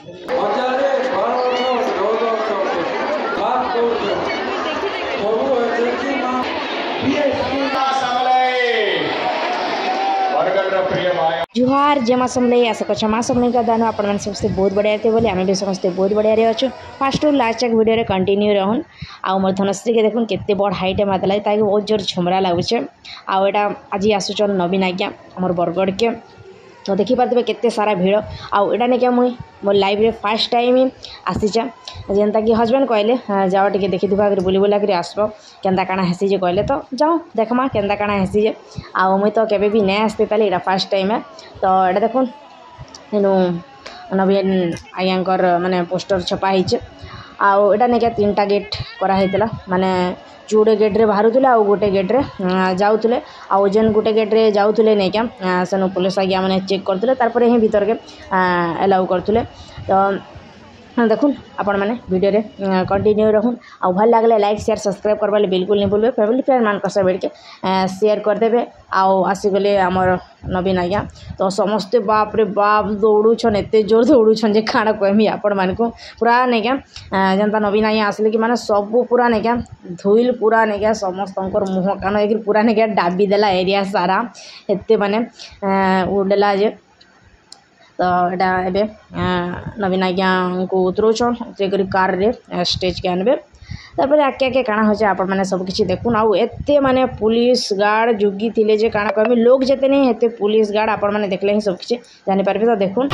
हजारे 12 14 ସବୁ ଏଠି ମା जुहार जमा समले आशा कर माँ समले का दान आपण मैंने समस्ते बहुत बढ़िया थे बोले आम भी समस्ते बहुत बढ़िया रहे अच्छु फास्ट लास्ट तक वीडियो कंटिन्यू रहन आउ मोर धनश्री के देखुन केते बड़ हाइट मातला ताकि बहुत जोर झुमरा लगुचे आउ एटा आज आसुचन नवीन आज्ञा आमर बरगढ़ के तो देखी पारे केते सारा भिड़ आउ एटा नहीं क्या मुई मोर लाइफ रे फर्स्ट टाइम आसीचा जेनता कि हजबैंड कहले जाओ टिके देखी दुखा कर बुली बुला कर आसब केंदा काना हेसी जे कहले तो जाओ देखमा केंदा काना हेसी जे आउ मुई तो केबे भी नहीं आसते ताले एटा फर्स्ट टाइम है तो एटा देखुन इनु नवीन आयांकर माने पोस्टर छपा हिचे आउ एटा नहीं क्या 3टा गेट करा हेतला माने जोड़े गेट रे बाहरुले आ गोटे गेट रे जाउथले आ जेन गोटे गेट रे जाउथले नहीं क्या सेनु पुलिस आज्ञा माने चेक करथले तार पर ही भीतर के अलाउ करथले तो देखुन आपण मैंने वीडियो रे कंटिन्यू रहूँ आ भल लगले लाइक शेयर सब्सक्राइब करवा बिल्कुल नहीं भूलबे फैमिली फ्रेंड मान सह बैठ के शेयर करदेवे आउ आसीगले आमर नवीन आज्ञा तो समस्ते बाप रे बाप दौड़ुछन एत जोर दौड़ुछन जे काण कहमी आपण मान को पूरा नहीं क्या जनता नवीन आज्ञा आसले कि माने सब पूरा नहीं क्या धुईल पूरा नहीं क्या समस्त मुह कान एक पूरा नहीं क्या डाबी देला एरिया सारा एत माने उड़ेला जे तो यहाँ एबे नवीन आज्ञा को उतरौछन उतरे कार रे स्टेज के आनबे तापर आके आके काଣା होचे आपण माने सब किछि देखुन आउ एते माने पुलिस गार्ड जुगी थिले जे काଣା कहबे लोग जेते नहीं हेते पुलिस गार्ड आपण माने देखले ही सब किछि जानि पारबे तो देखुन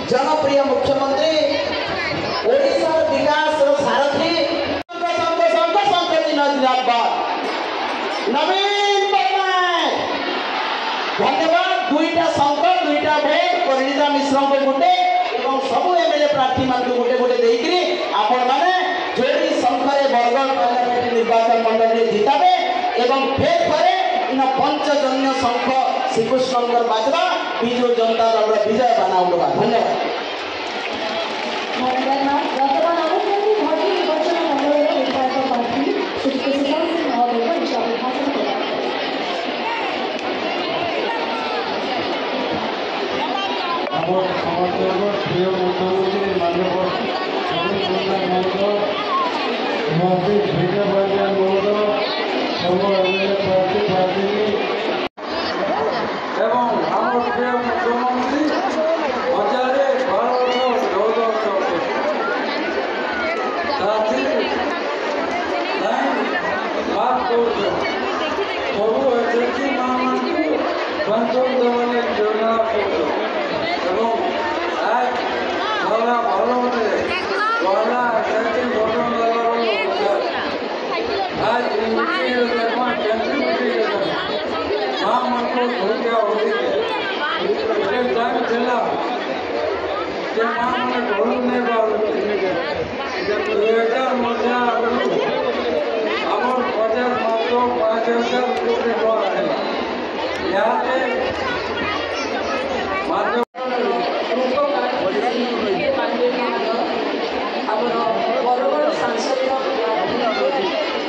जनप्रिय मुख्यमंत्री ओडिशा विकास सारथी नवीन पट्टनायक धन्यवाद दुईटा संकट दुईटा भोट परिणीता मिश्र को गोटे और सब एमएलए प्रार्थी मान गोटे गोटे देकरी आपण माने जोड़ी संखरे बरगढ़ पार्लियामेंट निर्वाचन मंडल रे जिताबे एवं फेर करे इन पंचजन्य संख श्रीकृष्ण बाजवा बिजू जनता दल विजय बाना उड़वा धन्यवाद। वर्तमान आलोचना निर्वाचन मंडल विधायक प्रार्थी श्रीमती विजय बलियान महोदय सब एमएलए प्रार्थी प्रार्थी एवं आम प्रिय मुख्यमंत्री हजारे 1214 साथी लाइन बात कर ସବୁ ଏଜେନ୍ସି ମାନଙ୍କୁ ବଞ୍ଚନ ଦେବାରେ ଯୋଜନା କରୁଛୁ ଏବଂ ଧରା ଭଲ ମତରେ ପହଲା ଏଜେନ୍ସି ଗଠନ ଦେବାର ଆଜ ମାଆମାନଙ୍କୁ ଭୂମିକା ଗୋଟେ ଟାଇମ୍ ଥିଲା ଯେ ମାଆମାନେ ଘରୁ ନେଇ ପାରୁଥିଲେ 2000 ମସିହା ଆଗରୁ ଆମର ବଜାର ମାତ୍ର 5000 କୋଟି ଟଙ୍କା ହେଲା ଇହାଦେ ମାତ୍ର ଆମର ବରଗଡ଼ ସାଂସଦ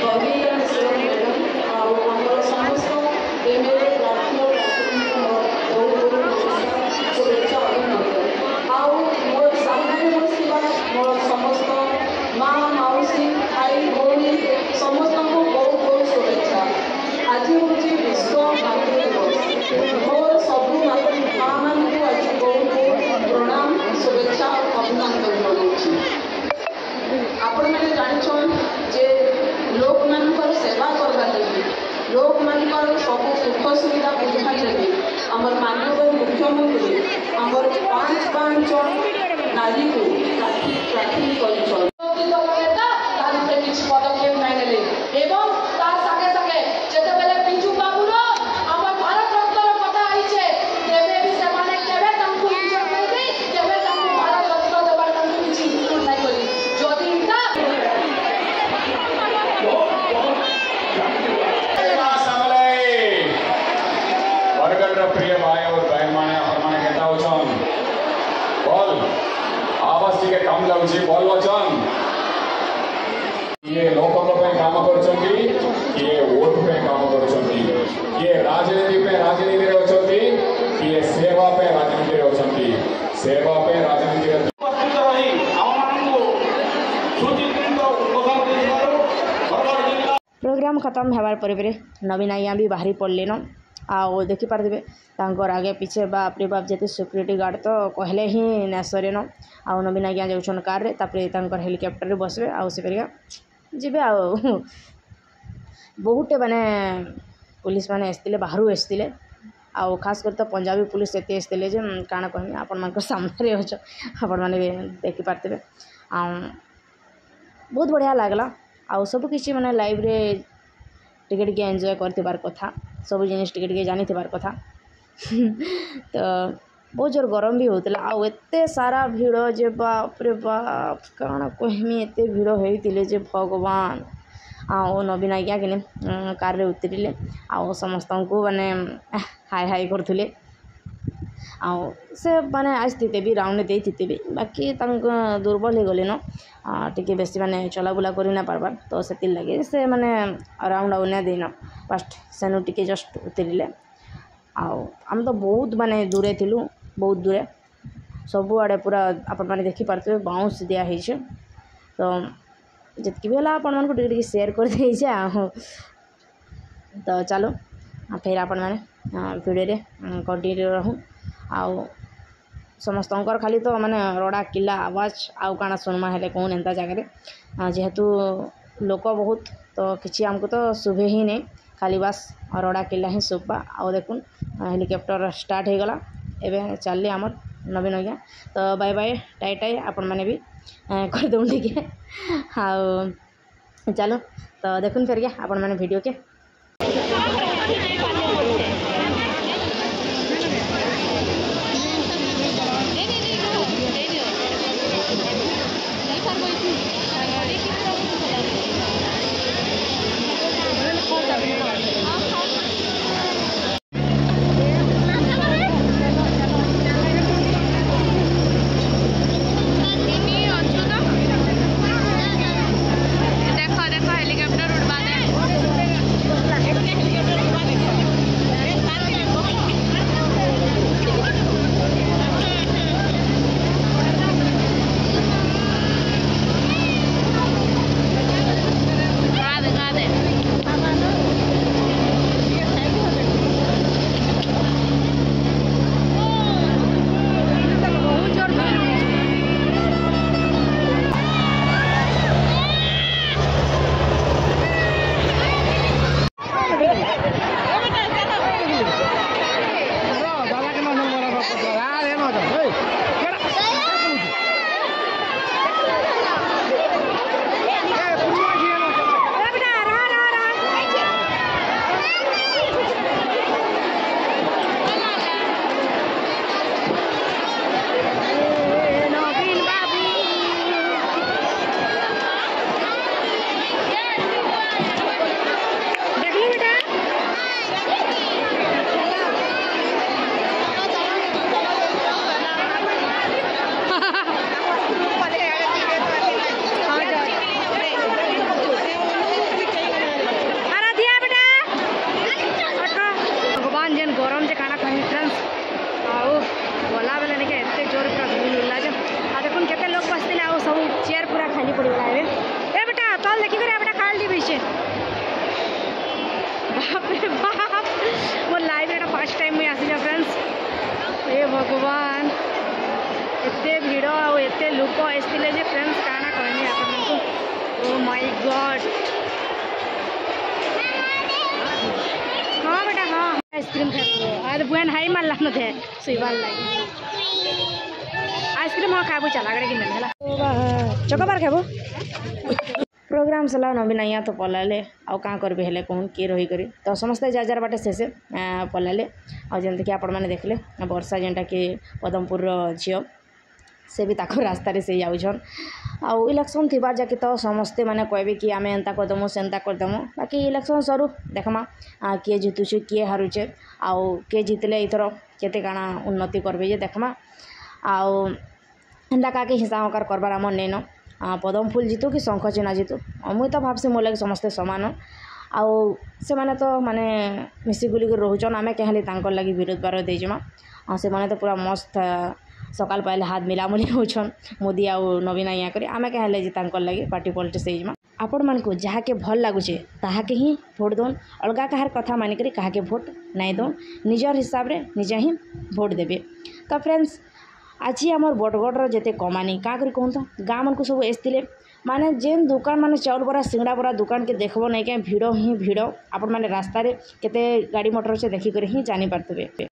କବିତା ଆଉ ଆମର ସମସ୍ତ ଏମଏଲଏ ଶୁଭେଚ୍ଛା ଅଭିନନ୍ଦନ ଆଉ ମୋର ସାମ୍ନାରେ ବସିଥିବା ମୋର ସମସ୍ତ ମା ମାଉସୀ ଭାଇ ଭଉଣୀ ସମସ୍ତଙ୍କୁ ବହୁତ ବହୁତ ଶୁଭେଚ୍ଛା। ଆଜି ହେଉଛି ବିଶ୍ୱ ମାତୃ ଦିବସ। ମୋର ସବୁ ମାଆମାନଙ୍କୁ ଆଜି ବହୁତ ବହୁତ ପ୍ରଣାମ ଶୁଭେଚ୍ଛା ଅଭିନନ୍ଦନ ଜଣାଉଛି। ଆପଣମାନେ ଜାଣିଛନ୍ ଯେ ଲୋକମାନଙ୍କର ସେବା କରବାର୍ ଲାଗି ଲୋକମାନଙ୍କର ସବୁ ସୁଖ ସୁବିଧା ବୁଝବାର୍ ଲାଗି ଆମର ମାନ୍ୟବର ମୁଖ୍ୟମନ୍ତ୍ରୀ ଆମର 5 ଜଣ ନାରୀକୁ ପ୍ରାର୍ଥୀ କରିଛନ୍ତି। କିଛି ପଦକ୍ଷେପ ନାଇଁ ନେଲେ ଏବଂ ତାର ସାଙ୍ଗେ ସାଙ୍ଗେ ଯେତେବେଳେ ବିଜୁ ବାବୁର ଆମର ଭାରତ ରତ୍ନର କଥା ହେଇଛେ ତେବେ ବି ସେମାନେ କେବେ ତାଙ୍କୁ ଇଞ୍ଜର କରିକି କେବେ ତାଙ୍କୁ ଭାରତ ରତ୍ନ ଦେବାର ତାଙ୍କୁ କିଛି ଇଞ୍ଜର ନାଇଁ କରି ଯଦି बरगढ़ प्रिय भाई और बहन माने हरमाने कहता होचन बोल आवाज टिके कम लाउची बोल वचन ये लोकल पे काम करछंती ये वोट पे काम करछंती ये राजनीति पे राजनीति रे होचंती ये सेवा पे राजनीति रे होचंती सेवा पे राजनीति रे उपस्थित रही आमानंगो सूचित उपकार दिबारो बरगढ़ जिल्ला प्रोग्राम खत्म होबार पर नवीन आज्ञा भी बाहरी पड़ले न आओ देखिपारे तांकर आगे पीछे बाप रे बाप जेते सिक्यूरीटी गार्ड तो कहले ही नेसरे न आओ नवीन आज्ञा जाऊन कार रे तापरे तांकर हेलिकॉप्टर रे बसबे आओ से करिया जीवे आओ बहुते माने पुलिस माने आसतिले बाहरु आसतिले आओ खास कर तो पंजाबी पुलिस एते आसतिले जे काना कहनी आपन मानकर सामने रे होछ आपन माने देखि पारते आ बहुत बढ़िया लागला आओ सब किसी माने लाइव रे टिके टिके एंजॉय करथिबार कथा सब जिनिस टिके टिके जानिथिबार कथा तो बहुत जोर गरम भी होतला आ एते सारा भीड़ जे बाप रे बाप काना कहमी एते भीड़ होइतिले जे भगवान आओ नवीन आज्ञा के कार रे उतरिले आओ समस्त को माने हाय हाय करथुले आओ से माने आस्थिते भी राउंड देते भी बाकी दुर्बल हो गले न टिके बेसी माने चला बुला करि ना पारबार तो से लगे से माने राउंड आउ ना देना फास्ट सेनु टिके जस्ट उतरिले आओ हम तो बहुत माने दूरे थिलु बहुत दूरे सब आड़े पूरा आपण माने देखि पारते बाउंस दिया है तो जितकी भी होला आपण मन को टिके शेयर कर दे तो चलो फिर आपण माने वीडियो रे कंटिन्यू रहूँ आउ समस्तंकर खाली तो माने रड़ा किला आवाज आउ काना सुनमा हेले कौन एंता जगह जेहेतु लोक बहुत तो किसी आमको तो शुभे ही नहीं खाली बस रड़ा किला ही शुभा आउ देखुन हेलिकॉप्टर स्टार्ट हो गला एवं चलले आमर नवीन आज्ञा तो बाय बाय टाई टाई आपण माने भी कर दउन टिके आउ चलो तो देखुन फिर क्या आपण माने वीडियो के देखो हेलीकॉप्टर उड़वा दे बेटा खाल दी बेचे बाप रे बाप वो लाइव एटा फर्स्ट टाइम में आसी फ्रेंड्स ए भगवान एते भिड़ आते लोक आसते जे फ्रेंड्स काना कहनी आपको ओ माय गॉड हाँ बेटा हाँ आइसक्रीम खाइबो आज बुआन हाई मारला न थे सुइबार लगे आइसक्रीम हाँ खाइबो चला गड़े किन है चकोबार खाइबो प्रोग्राम सला नवीन अइया तो पलाले आउ काँ करबे हेले कहून किए रही करी तो समस्ते जार बाटे शेषे पलाले आ जमती कि आपण मैंने देखले वर्षा जेनटा कि पदमपुर झील से भी ताको रास्तार से जाऊन आउ इलेक्शन थी जाकि तो समस्ते मैंने कहबे कि आम एंता करदमु सेंता करदमु बाकी इलेक्शन सरू देखमा किए जितुचे किए हारुचे आउ किए जितले इथर केते काଣା उन्नति करबे जे देखमा आउ एंता काके हिसाब हकार करबार आम नेन पदम फूल जीतु कि शंख चिन्ह जीतु मुई तो भावसी मोर लगे समस्ते समान आउ से माने तो माने मिसिगुली रोचन आम कहली तांकर लगी विरोध बार देजिमा से माने तो पूरा मस्त सकाल पाइले हाथ मिलामुली होछन मोदी आउ नवीन अइया करी आम कहले जे तांकर लगी पार्टी पॉलिटिक्स होइजिमा आपण मानकु जहाँके भल लगुचे ताहाके ही भोट दोन अलगा कहार कथा मानिक कहाके भोट नाई दोन निजर हिसाब रे निजे ही भोट देबे तो फ्रेंड्स आज आमर बड़गढ़ जिते कमानी क्या करी कहूँ गाँ मन को सब आसते माने जेन दुकान माने चाउल बरा सिंगड़ा बरा दुकान के देखब नहीं क्या भिड़ ही भिड़ आपण माने रास्ता रे केते गाड़ी मोटर से देखिक ही जानी पारते।